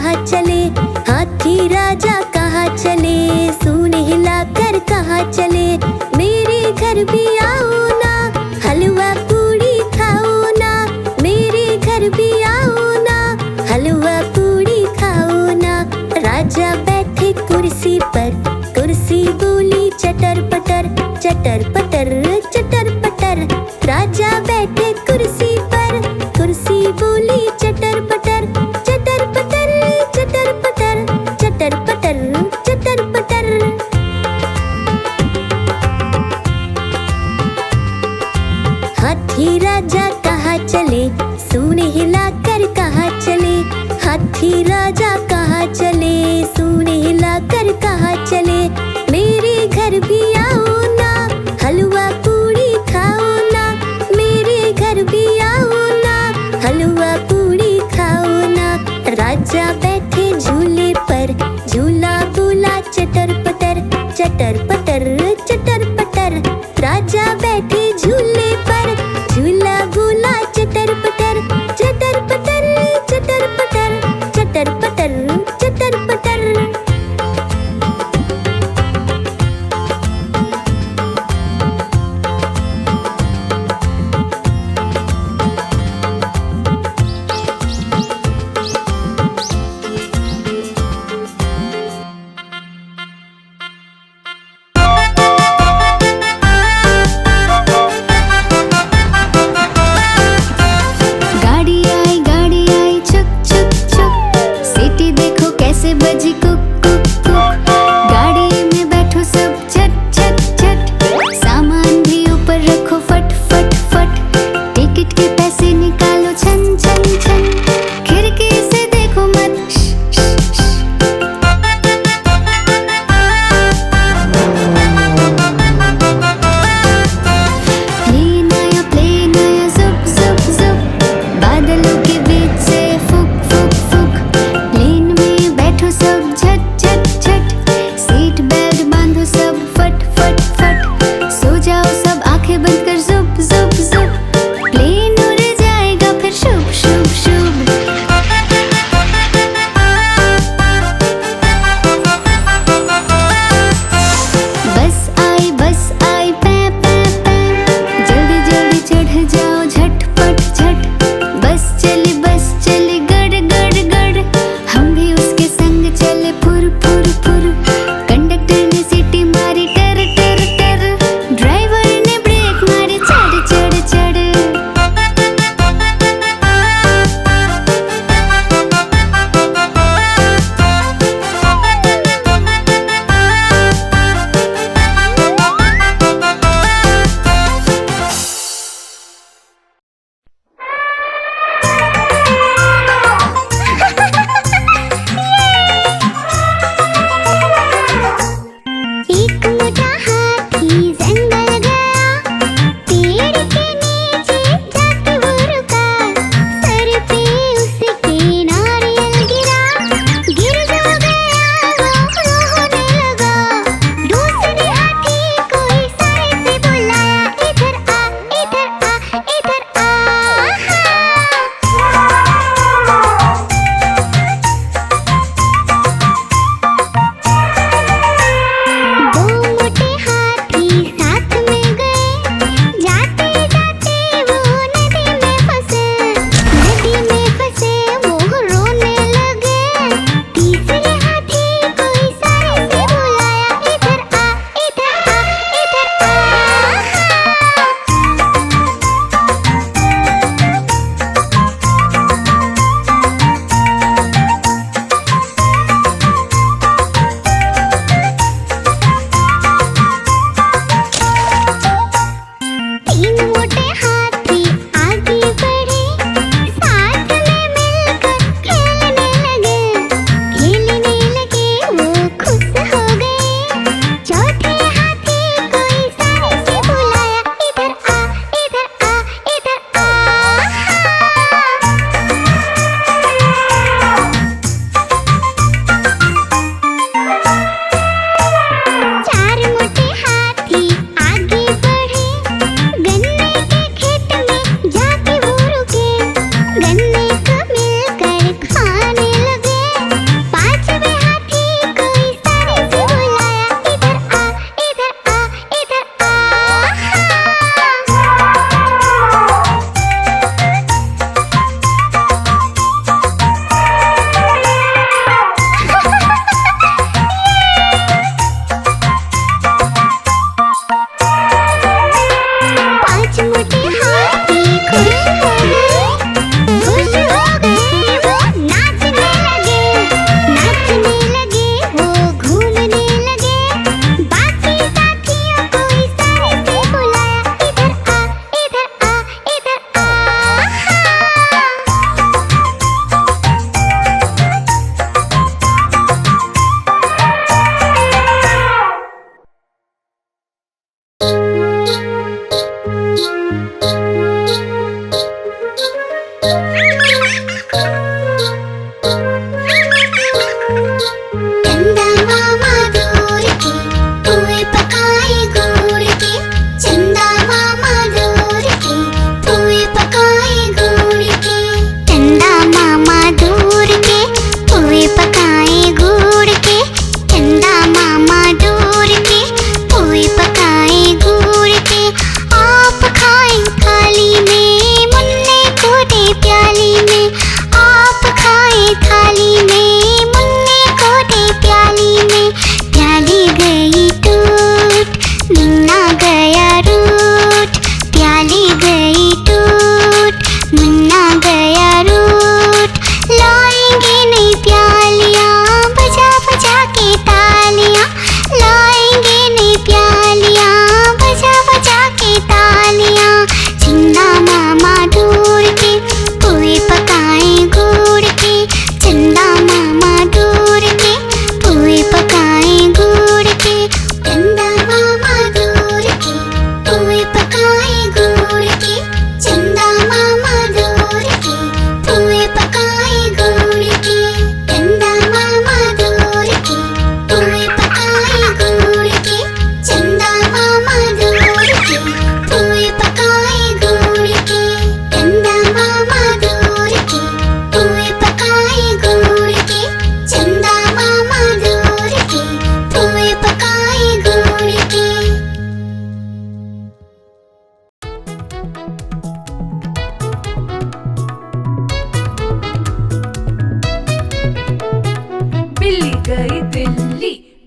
कहाँ चले, हाथी राजा कहाँ चले, सूंड हिलाकर कहाँ चले। मेरे घर भी आओ ना, हलवा पूड़ी खाओ ना, मेरे घर भी आओ ना, हलवा पूड़ी खाओ ना। राजा बैठे कुर्सी पर, कुर्सी बोली चटर पटर, चटर पटर चटर पटर। राजा बैठे कुर्सी पर, कुर्सी बोली चटर पटर, चटर पटर चटर पटर, चटर पटर चटर पटर। हाथी राजा कहाँ चले, सूंड हिलाकर कहाँ चले, हाथी राजा कहाँ चले, सूंड हिलाकर कहाँ चले। मेरे घर भी आओ ना, हलवा पूड़ी खाओ ना, मेरे घर भी आओ ना, हलवा पूड़ी खाओ ना। राजा बैठे झूले पर, झूला बोला चटर पटर, चटर पटर चटर पटर। राजा बैठे झूले पर, झूला बोला चटर पटर, चटर पटर चटर पटर, चटर पटर चटर पटर।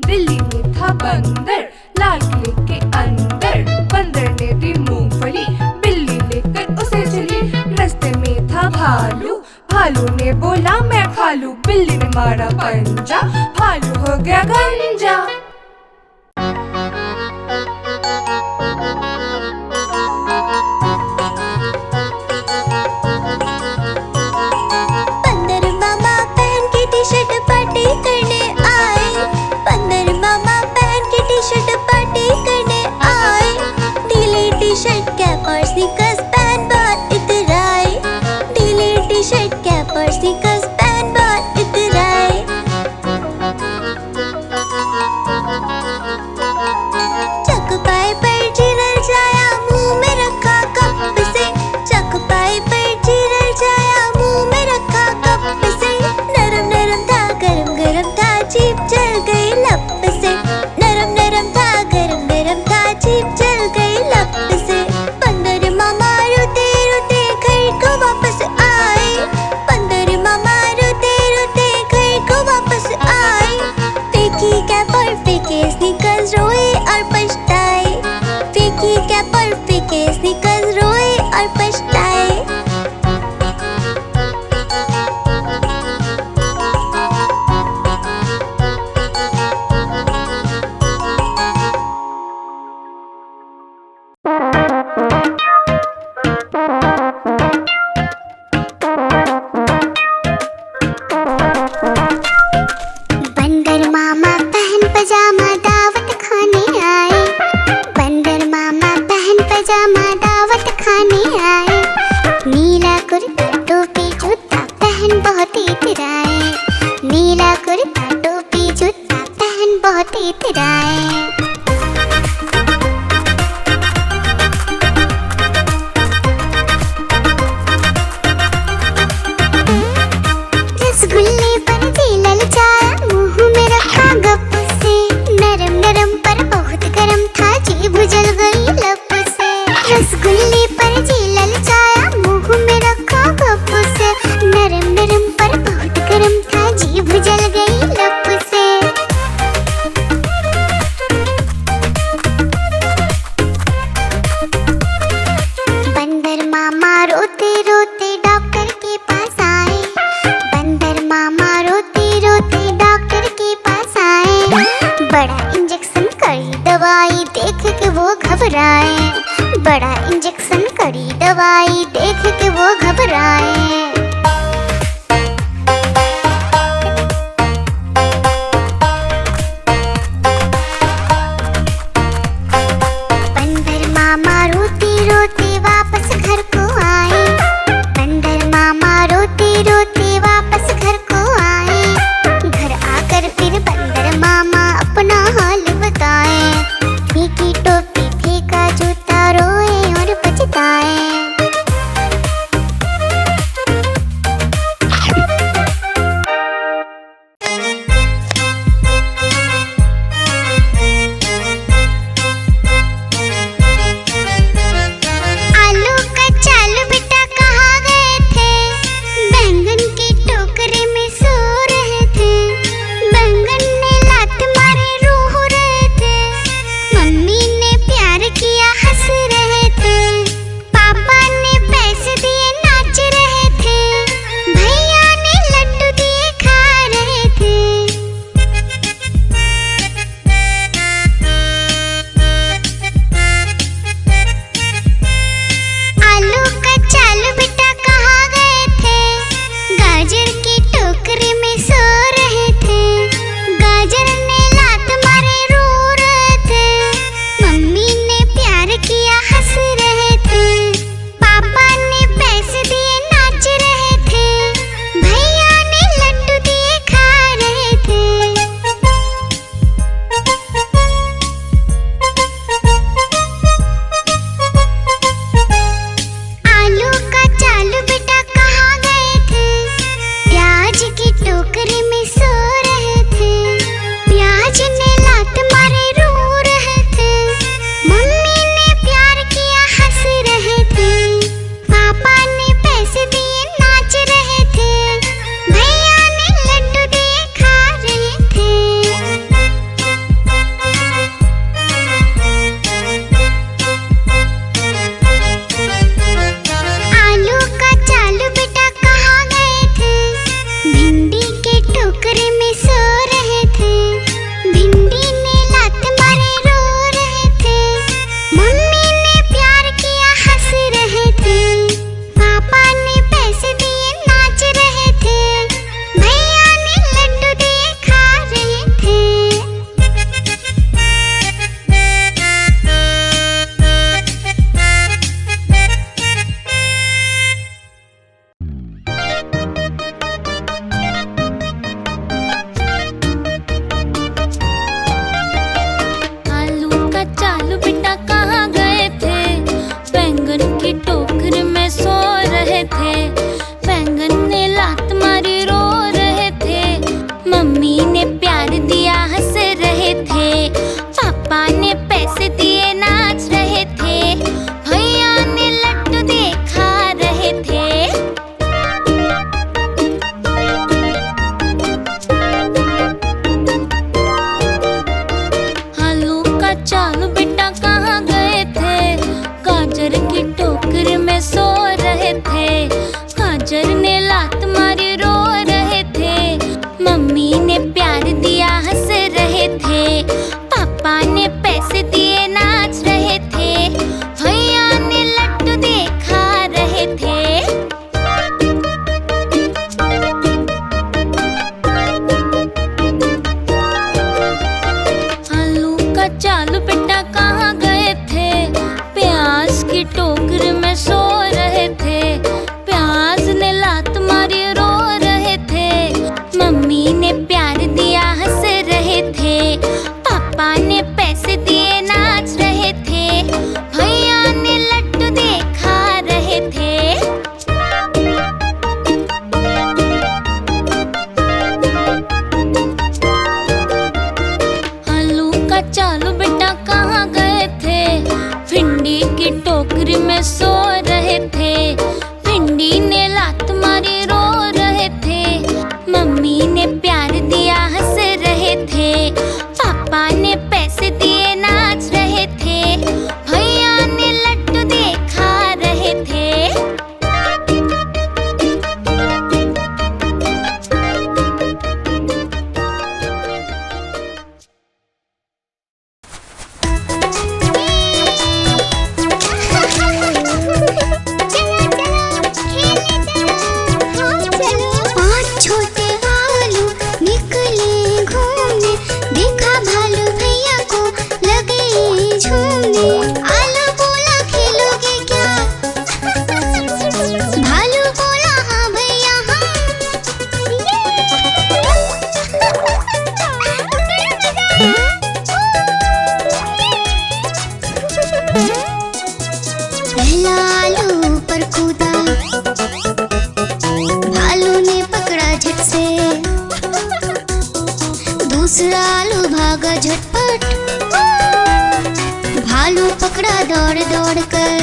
दिल्ली में था बंदर, लाल किले के अंदर। बंदर ने दी मूंगफली, बिल्ली लेकर उसे चली। रास्ते में था भालू, भालू ने बोला मैं खा लूं। बिल्ली ने मारा पंजा, भालू हो गया गंजा। बंदर मामा पहन के टी-शर्ट पार्टी करने आए। बंदर मामा पहन के टी-शर्ट पार्टी करने आए। ढीली टी-शर्ट कैप और स्नीकर्स पहन बहुत इतराए। ढीली टी-शर्ट कैप और स्नीकर्स पहन बहुत इतराए। चकपाई पर चिरल जाया, मुंह में रखा कप से। चकपाई पर चिरल जाया, मुंह में रखा कप से। नरम नरम था, गरम गरम था, जीभ जल गई लप से। नरम नरम था, गरम गरम था, जीभ जल गई लप से। बंदर मामा रोते रोते घर को वापस आए। बंदर मामा रोते रोते घर को वापस आए। फेंकी कैप और फेंके स्नीकर्स, रोए और पछताए। फेंकी कैप और फेंके स्नीकर्स, रोए और पछताए। बंदर मामा पहन पजामा दावत खाने आए। बंदर मामा पहन पजामा दावत खाने आए। नीला कुर्ता टोपी जूता पहन बहुत इतराए। नीला कुर्ता टोपी जूता पहन बहुत इतराए। रसगुल्ले पर दिल ललचाया, मुंह में रखा गप से। नरम नरम पर बहुत गरम था, जीभ जल गई लप से। रसगुल्ले पर दिल ललचाया, मुंह में रखा गप से। नरम नरम पर बहुत गरम था, जीभ जल गई लप से। बंदर मामा रोते रोते डॉक्टर के पास आए। बंदर मामा रोते रोते डॉक्टर के पास आए। बड़ा इंजेक्शन कड़ी दवाई देख के वो घबराए। बड़ा इंजेक्शन कड़ी दवाई देख के वो घबराए। बंदर मामा रोते रोते वापस घर को आए। बंदर मामा रोते रोते वापस घर को आए। घर आकर फिर बंदर मामा अपना हाल बताए। फेंकी टोपी फेंका जूता, रोए और पछताए। चालू बेटा कहाँ गए थे? गाजर की टोकरी में सो रहे थे। गाजर ने लात मारी रो रहे थे। मम्मी ने प्यार दिया हंस रहे थे। पापा ने पैसे दिए नाच रहे थे। भैया ने लड्डू देखा रहे थे। आलू का चालू बेटा कहाँ गए थे? प्याज की टोकरी में सो रहे थे। प्याज ने लात मारी रो रहे थे। मम्मी ने प्यार दिया हंस रहे थे। पापा ने पैसे दिए नाच रहे थे। भैया ने लड्डू देखा रहे थे। आलू का चालू बेटा कहाँ गए थे? भिंडी की टोकरी में सो रहे थे। भिंडी ने लात मारी रो रहे थे। मम्मी ने प्यार दिया हंस रहे थे। पापा ने पैसे दिए नाच रहे थे। भैया ने लड्डू देखा रहे थे। पांच छोटे भालू निकले घूमने। देखा भालू भैया को लगे झूमने। आलू बोला खेलोगे क्या? भालू बोला हाँ भैया पहला आलू पर कूदा। भालू ने पकड़ा झट से। दूसरा आलू भागा झटपट। भालू पकड़ा दौड़ दौड़ कर।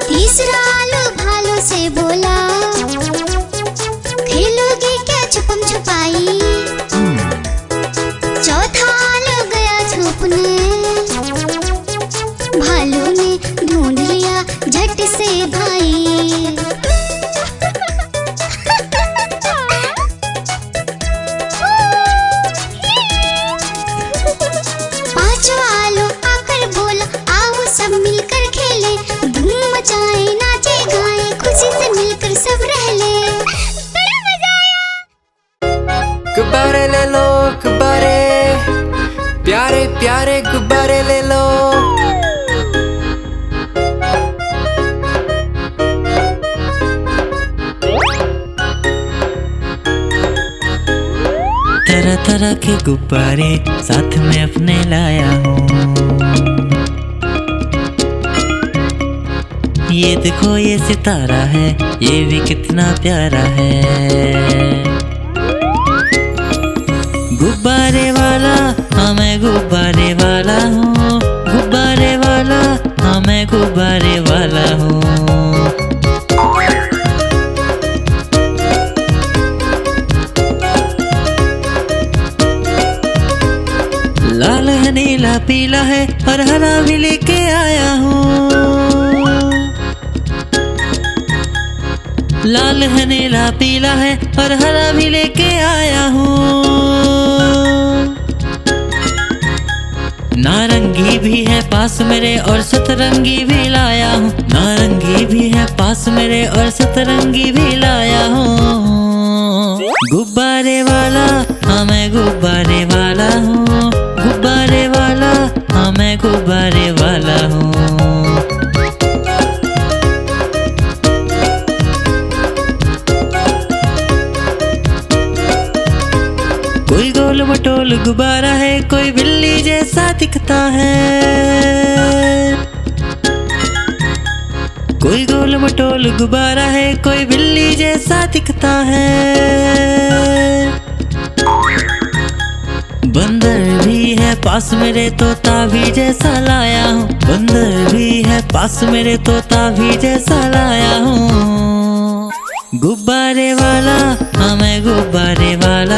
तीसरा आलू भालू से बोला, खेलोगे क्या छुपम छुपाई? चौथा आलू गया छुपने। भालू ने ढूंढ लिया झट से भाई। पांचवा आलू आकर बोला, आओ सब मिलकर खेले। धूम मचाए नाचे गाए, खुशी से मिलकर सब रह ले। बड़ा मजा आया। गुब्बारे ले लो गुब्बारे, प्यारे प्यारे गुब्बारे ले लो। तरह तरह के गुब्बारे साथ में अपने लाया हूँ। ये देखो ये सितारा है, ये भी कितना प्यारा है। गुब्बारे वाला हाँ मैं गुब्बारे वाला हूँ। गुब्बारे वाला हाँ मैं गुब्बारे वाला हूँ। लाल है नीला पीला है और हरा भी लेके आया हूँ। लाल है नीला पीला है और हरा भी लेके आया हूँ। नारंगी भी है पास मेरे और सतरंगी भी लाया हूँ। नारंगी भी है पास मेरे और सतरंगी भी लाया हूँ। गुब्बारे वाला हाँ मैं गुब्बारे वाला हूँ। गुब्बारे वाला हाँ मैं गुब्बारे वाला हूँ। कोई गोल मटोल गुब्बारा है, कोई बिल्ली जैसा दिखता है। कोई गोल मटोल गुब्बारा है, कोई बिल्ली जैसा दिखता है। बंदर भी है पास मेरे, तोता भी जैसा लाया हूँ। बंदर भी है पास मेरे, तोता भी जैसा लाया हूँ। गुब्बारे वाला हाँ मैं गुब्बारे वाला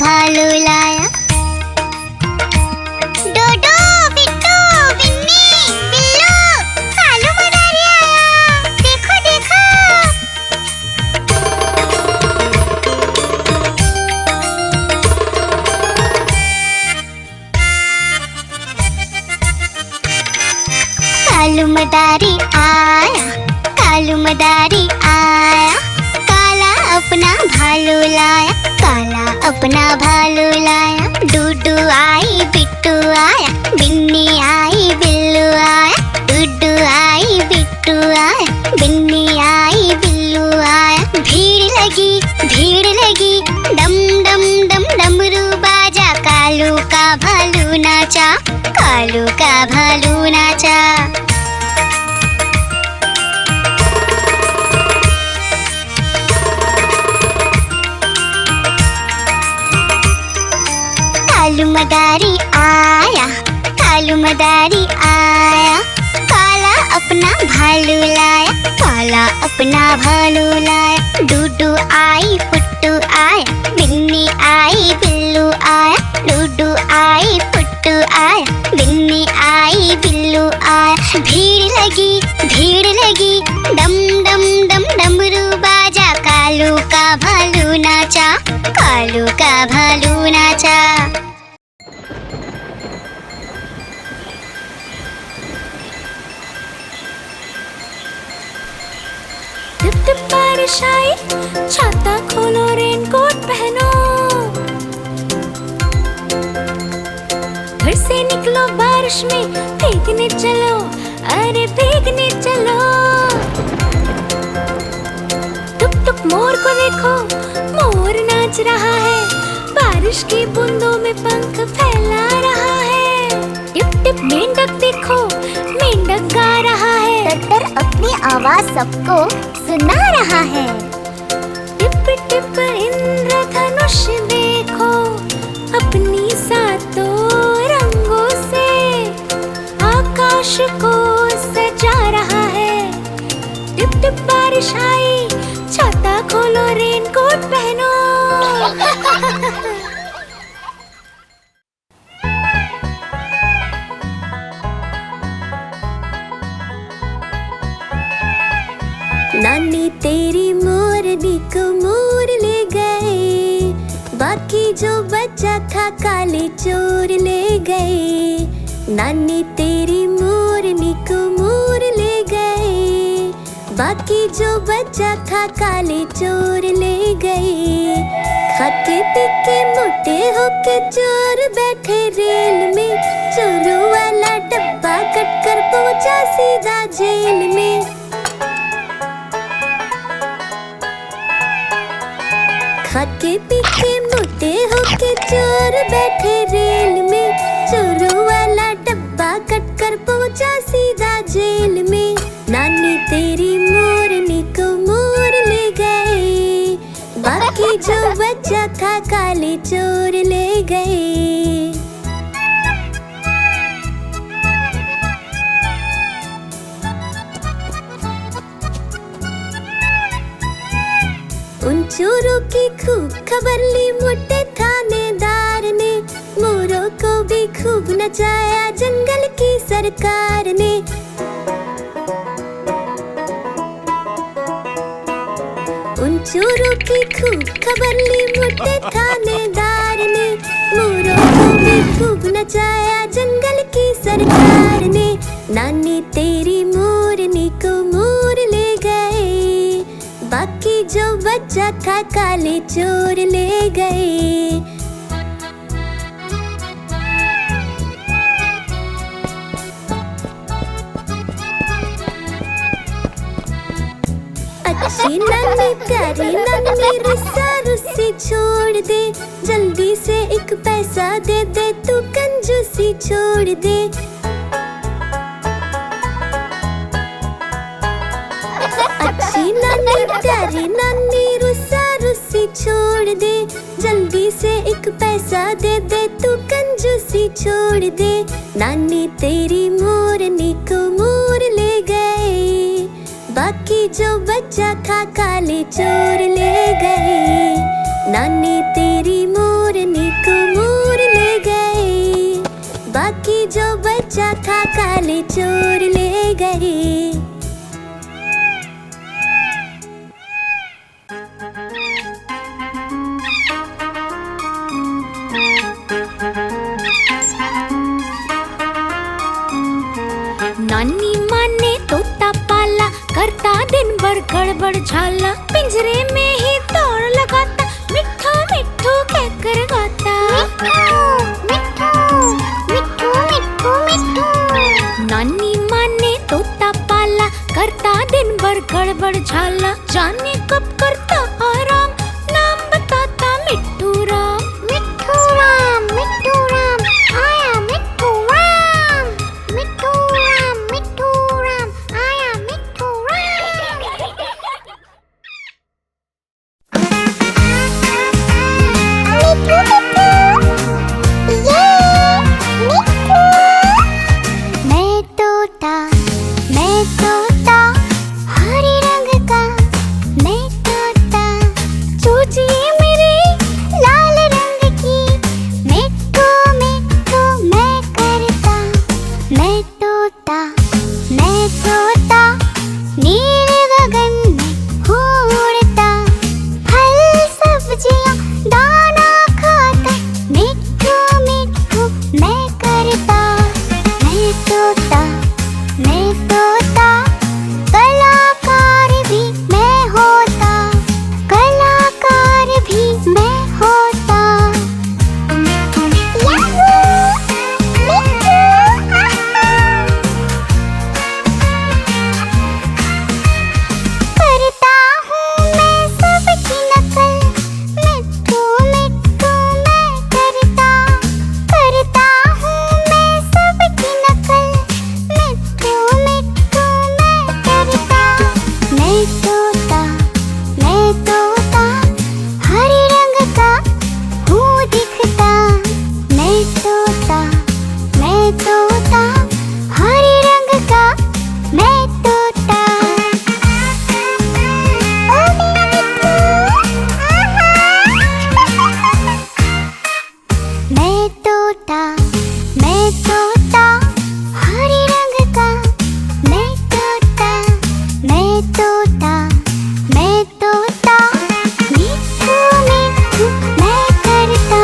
भालू लाया। डोडो, बिट्टू, बिन्नी, बिल्लू, कालू मदारी आया, देखो देखो। कालू मदारी आया, कालू मदारी आया, काला अपना भालू लाया, काला अपना भालू लाया। डूडू आई, बिट्टू आया, बिन्नी आई, बिल्लू आया, डूडू आई, बिट्टू आया, बिन्नी आई, बिल्लू आया। भीड़ लगी, डम डम डम डमरू बाजा, कालू का भालू नाचा, कालू का भालू नाचा। कालू मदारी आया, कालू मदारी आया, काला अपना भालू लाया, काला अपना भालू लाया। डूडू आई, पुट्टू आया, बिन्नी आई, बिल्लू आया, डूडू आई, पुट्टू आया, बिन्नी आई, बिल्लू आया। भीड़ लगी, डम डम डम डमरू बाजा, कालू का भालू नाचा, कालू का भालू नाचा। टिप टिप बारिश आई, छाता खोलो, रेनकोट पहनो, घर से निकलो बारिश में, भीगने चलो, अरे भीगने चलो। टुक टुक मोर को देखो, मोर नाच रहा है, बारिश की बूंदों में पंख फैला रहा है। टिप टिप मेंढक देखो, मेंढक गा रहा है, टट्टर अपनी आवाज सबको सुना रहा है। टिप टिप इंद्रधनुष देखो, अपनी सातों रंगों से आकाश को सजा रहा है। टिप टिप बारिश आई, छाता खोलो, रेनकोट पहनो। नानी तेरी मोरनी को मोर ले गए, बाकी जो बचा था काले चोर ले गए। नानी तेरी मोरनी को मोर ले गए, बाकी जो बचा था काले चोर ले गए। खाते पीके मोटे होके चोर बैठे रेल में, चोरों वाला डब्बा कट कर पहुंचा सीधा जेल में। खाके पीके मोटे होके चोर बैठे रेल में, चोरों वाला डब्बा कट कर पहुंचा सीधा जेल में। नानी तेरी मोरनी को मोर ले गए, बाकी जो बचा था काले चोर ले गए। उन चोरों की खूब खबर ली मोटे थानेदार ने, मोरों को भी खूब नचाया जंगल की सरकार ने। उन चोरों की खूब खबर ली मोटे थानेदार ने, मोरों को भी खूब नचाया जंगल की सरकार ने। नानी तेरी मोरनी को मोर ले गए, बाकी जो बचा था काले चोर ले गए। अच्छी नानी प्यारी नानी रुस्सा रुस्सी छोड़ दे, जल्दी से एक पैसा दे दे, तू कंजूसी छोड़ दे। अच्छी नानी प्यारी नानी रुस्सा रुस्सी छोड़ दे, जल्दी से एक पैसा दे दे, तू कंजूसी छोड़ दे। नानी तेरी मोरनी को मोर ले गए, बाकी जो बचा था काले चोर ले गए। नानी तेरी मोरनी बच्चा था काले चोर ले गए। नानी माँ ने तोता पाला, करता दिन भर गड़बड़ झाला, पिंजरे में ही दौड़ लगाता, मिट्ठू मिट्ठू कहकर गाता। नानी माँ ने तोता पाला, करता दिन भर गड़बड़ झाला, जाने कब करता आराम, नाम बताता मिट्ठू राम। मिट्ठू राम आया मिट्ठू राम, मिट्ठू राम आया मिट्ठू राम। मैं तोता हरे रंग का, मैं तोता चूचिए मेरे लाल रंग की, मिट्ठू मिट्ठू मैं करता। मैं तोता नीले गगन में उड़ता, फल सब्जियां दाना खाता, मिट्ठू मिट्ठू मैं करता। मैं तोता कलाकार भी मैं होता, कलाकार भी मैं होता। करता हूँ मैं सबकी नकल, मिट्ठू मिट्ठू मैं करता। करता हूँ मैं सबकी नकल, मिट्ठू मिट्ठू मैं करता। मैं तोता हरे रंग का हूँ दिखता। मैं तोता हरे रंग का मैं तोता। ओ मेरा मिट्ठू, मैं तोता हरे रंग का, मैं तोता मिट्ठू मिट्ठू मैं करता।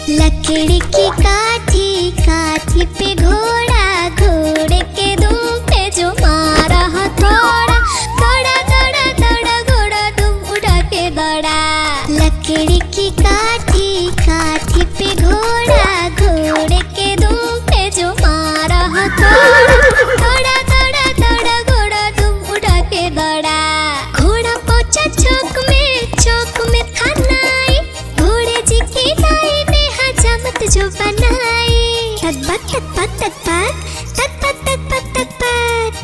लकड़ी की काठी, काठी पे घोड़ा, घोड़े के दुम पे जो मारा हथौड़ा, दौड़ा दौड़ा दौड़ा घोड़ा दुम उठा के दौड़ा। लकड़ी की काठी, काठी पे घोड़ा, घोड़े के दुम पे जो मारा हथौड़ा, दौड़ा दौड़ा दौड़ा घोड़ा दुम उठा के दौड़ा। घोड़ा पहुंचा चौक में था नाई, घोड़े जी की नाई ने हजामत जो बनाई। तक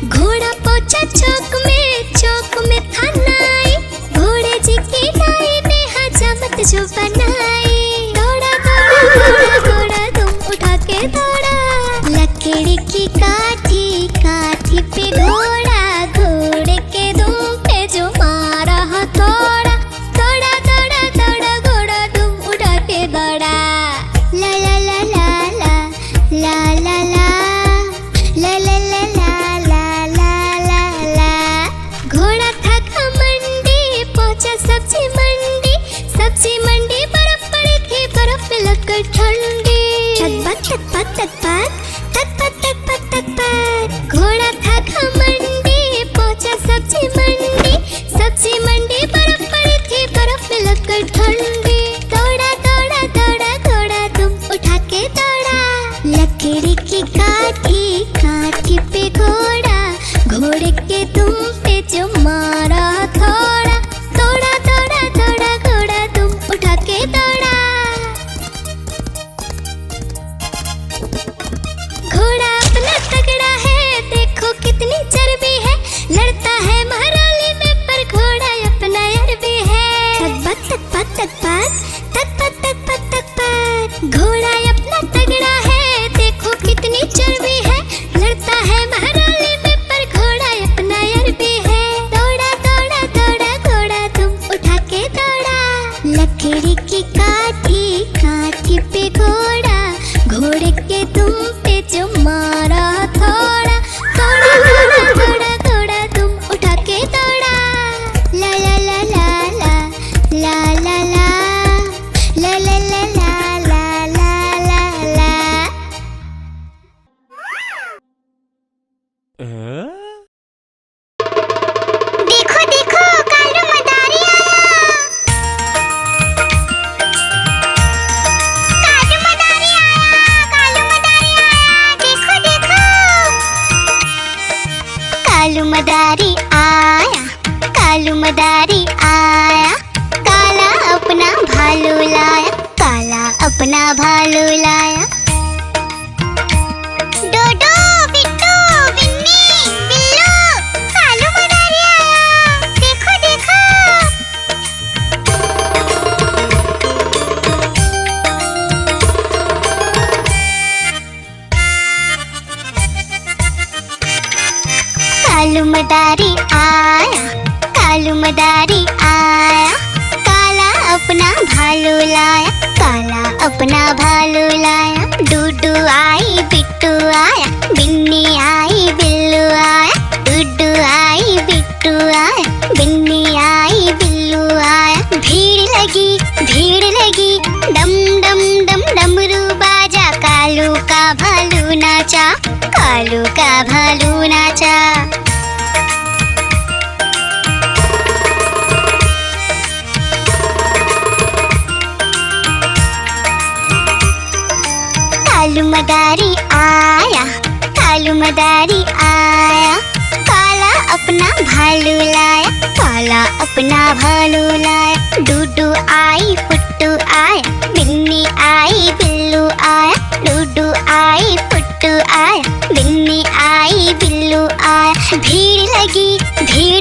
घोड़ा पहुंचा चौक में था नाई, घोड़े जी की नाई ने हजामत जो बनाई। दौड़ा दौड़ा घोड़ा तुम उठा के दौड़ा। लकड़ी की काठी, काठी पे घोड़ा, घोड़े के दुम पे जो मारा हथौड़ा, दौड़ा दौड़ा दौड़ा घोड़ा तुम उठा के दौड़ा। ला ला ला ला ला ला ला ला ला ला ला ला ला ला। घोड़ा था घमंडी, पहुंचा सब्जी मंडी, सब्जी मंडी बर्फ पड़ी थी, बर्फ में लगकर ठंडी। घोड़ा था घमंडी, पहुंचा सब्जी मंडी, सब्जी मंडी बर्फ पड़ी थी, बर्फ में लगकर ठंडी। दौड़ा दौड़ा दौड़ा घोड़ा तुम उठा के दौड़ा। लकड़ी की काठी, काठी पे घोड़ा, घोड़े के दुम पे जो मारा हथौड़ा, दौड़ा दौड़ा दौड़ा घोड़ा तुम उठा के दौड़ा। मदारी आया, काला अपना भालू लाया, काला अपना भालू लाया। डूडू आई बिट्टू आया, बिन्नी आई बिल्लू आया, डूडू आई बिट्टू आया, बिन्नी आई बिल्लू आया। भीड़ लगी डम डम डम डमरू बाजा, कालू का भालू नाचा, कालू का भालू नाचा। कालू मदारी आया, कालू मदारी आया, काला अपना भालू लाया, काला अपना भालू लाया। डूडू आई फुट्टू आया, बिन्नी आई बिल्लू आया, डूडू आई फुट्टू आया, बिन्नी आई बिल्लू आया। भीड़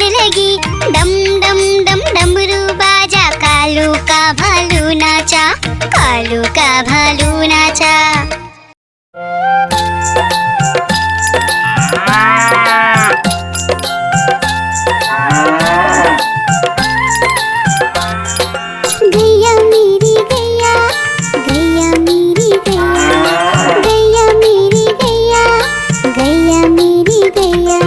लगी डम डम डम डमरू बाजा, कालू का भालू नाचा, कालू का भालू नाचा। गैया मेरी गैया, गैया मेरी गैया, गैया मेरी गैया, गैया मेरी गैया।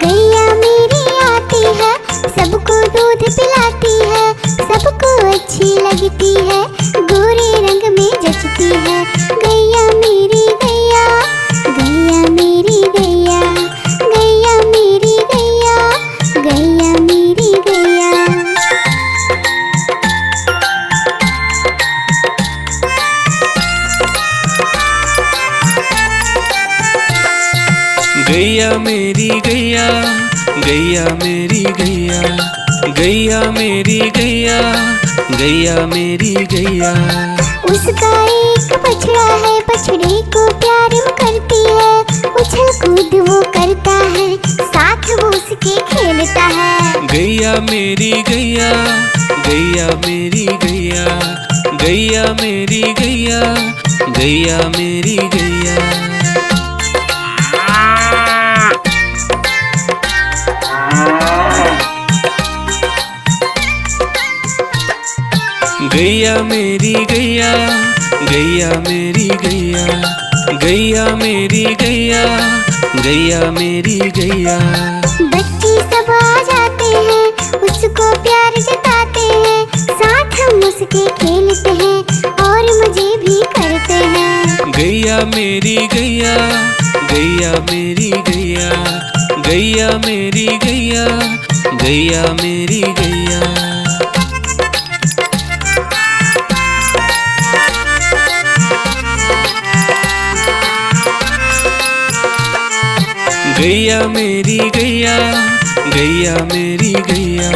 गैया मेरी आती है, सबको दूध पिलाती है, सबको अच्छी लगती है, गोरे रंग में जचती है। गैया मेरी गैया, गैया मेरी गैया, गैया मेरी गैया, गैया मेरी गैया। गैया मेरी गैया, गैया मेरी गैया, गैया मेरी गैया, गैया मेरी गैया। उसका एक बछड़ा है, बछड़े को प्यार वो करती है, उछल कूद वो करता है, साथ वो उसके खेलता है। गैया मेरी गैया, गैया मेरी गैया, गैया मेरी गैया, गैया मेरी गैया। गैया मेरी गैया, गैया मेरी गैया, गैया मेरी गैया, गैया मेरी गैया। बच्चे सब आ जाते हैं, उसको प्यार जताते हैं, साथ हम उसके खेलते हैं और मजे भी करते हैं। गैया मेरी गैया, गैया मेरी गैया, गैया मेरी गैया, गैया मेरी गैया। गैया मेरी गैया, गैया मेरी गैया,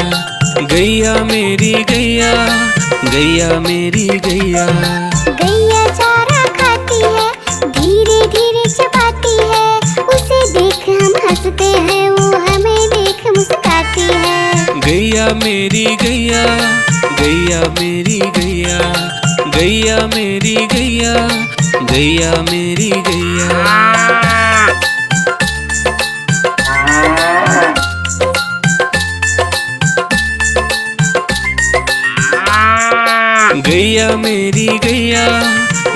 गैया मेरी गैया, गैया मेरी गैया। गैया चारा खाती है, धीरे धीरे चबाती है, उसे देख हम हंसते हैं, वो हमें देख मुस्कुराती है। गैया मेरी गैया, गैया मेरी गैया, गैया मेरी गैया, गैया मेरी गैया। गैया मेरी गैया,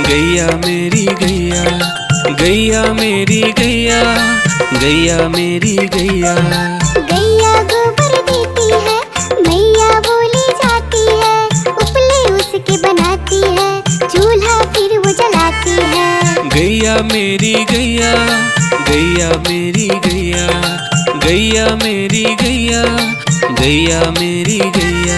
गैया मेरी गैया, गैया मेरी गैया, गैया मेरी गैया। गैया गोबर देती है, मैया बोली जाती है, उपले उसके बनाती है, चूल्हा फिर वो जलाती है। गैया मेरी गैया, गैया मेरी गैया, गैया मेरी गैया, गैया मेरी गैया।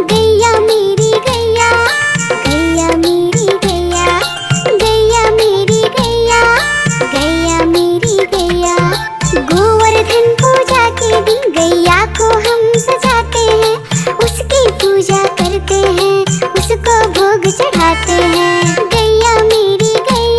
गैया मेरी गैया, गैया मेरी गैया, गैया मेरी गैया, गैया मेरी गैया। गोवर्धन पूजा के दिन गैया को हम सजाते हैं, उसकी पूजा करते हैं, उसको भोग चढ़ाते हैं। गैया मेरी गैया,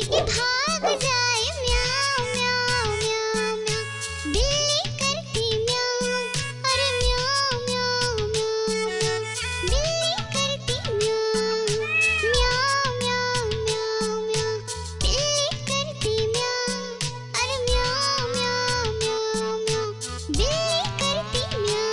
कि भाग जाए म्याऊं म्याऊं म्याऊं म्याऊं। बिल्ली करती म्याऊं, अरे म्याऊं म्याऊं म्याऊं म्याऊं। बिल्ली करती म्याऊं म्याऊं म्याऊं म्याऊं म्याऊं। बिल्ली करती म्याऊं, अरे म्याऊं म्याऊं म्याऊं म्याऊं। बिल्ली करती म्याऊं।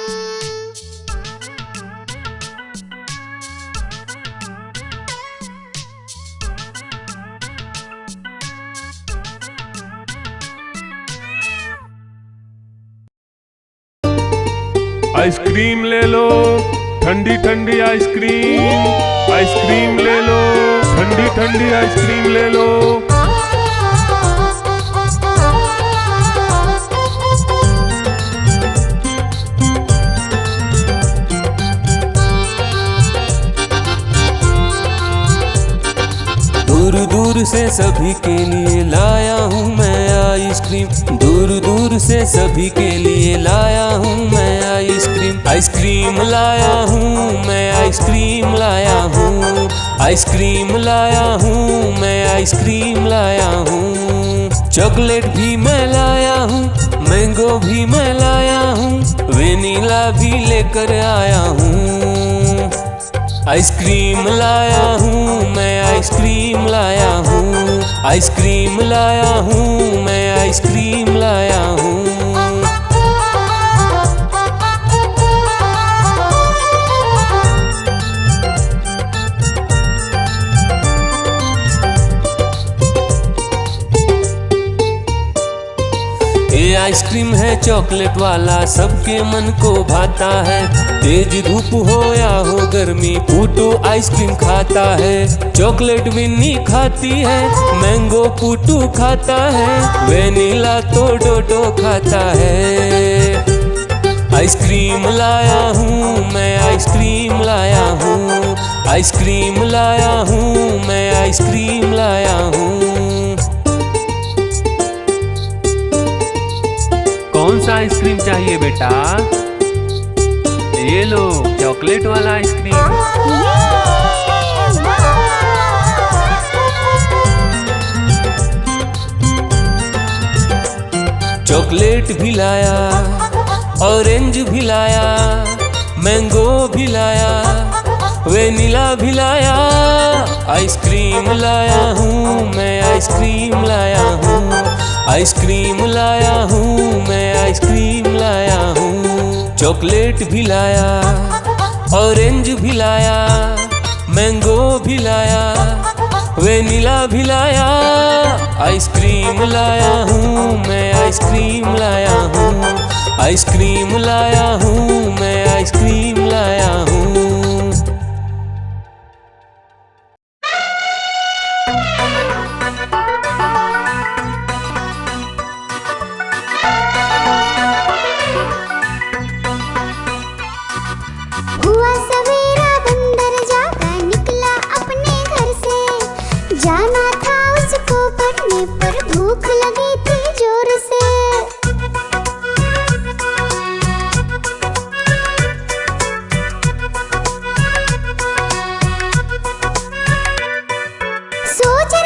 आइसक्रीम ले लो, ठंडी ठंडी आइसक्रीम। आइसक्रीम ले लो, ठंडी ठंडी आइसक्रीम ले लो। दूर दूर से सभी के लिए लाया हूँ मैं आइसक्रीम। दूर दूर से सभी के लिए लाया हूँ मैं आइसक्रीम। आइसक्रीम लाया हूँ मैं, आइसक्रीम लाया हूँ। आइसक्रीम लाया हूँ मैं, आइसक्रीम लाया हूँ। चॉकलेट भी मैं लाया हूँ, मैंगो भी मैं लाया हूँ, वेनिला भी लेकर आया हूँ। आइसक्रीम लाया हूँ मैं, आइसक्रीम लाया हूँ। आइसक्रीम लाया हूँ मैं, आइसक्रीम लाया हूँ। ये आइसक्रीम है चॉकलेट वाला, सबके मन को भाता है। तेज धूप हो या हो गर्मी, पूटू आइसक्रीम खाता है। चॉकलेट विन्नी खाती है, मैंगो पूटू खाता है, वेनिला तो डोडो खाता है। आइसक्रीम लाया हूँ मैं, आइसक्रीम लाया हूँ। आइसक्रीम लाया हूँ मैं, आइसक्रीम लाया हूँ। कौन सा आइसक्रीम चाहिए बेटा? ये लो चॉकलेट वाला आइसक्रीम। चॉकलेट भी लाया, ऑरेंज भी लाया, मैंगो भी लाया, वेनिला भी लाया। आइसक्रीम लाया हूँ मैं, आइसक्रीम लाया हूँ। आइसक्रीम लाया हूँ मैं, आइसक्रीम लाया हूँ। चॉकलेट भी लाया, ऑरेंज भी लाया, मैंगो भी लाया, वेनिला भी लाया। आइसक्रीम लाया हूँ मैं, आइसक्रीम लाया हूँ। आइसक्रीम लाया हूँ मैं, आइसक्रीम लाया हूँ। हुआ सवेरा बंदर जागा निकला अपने घर से। जाना था उसको पढ़ने पर भूख लगी थी जोर से। सोचा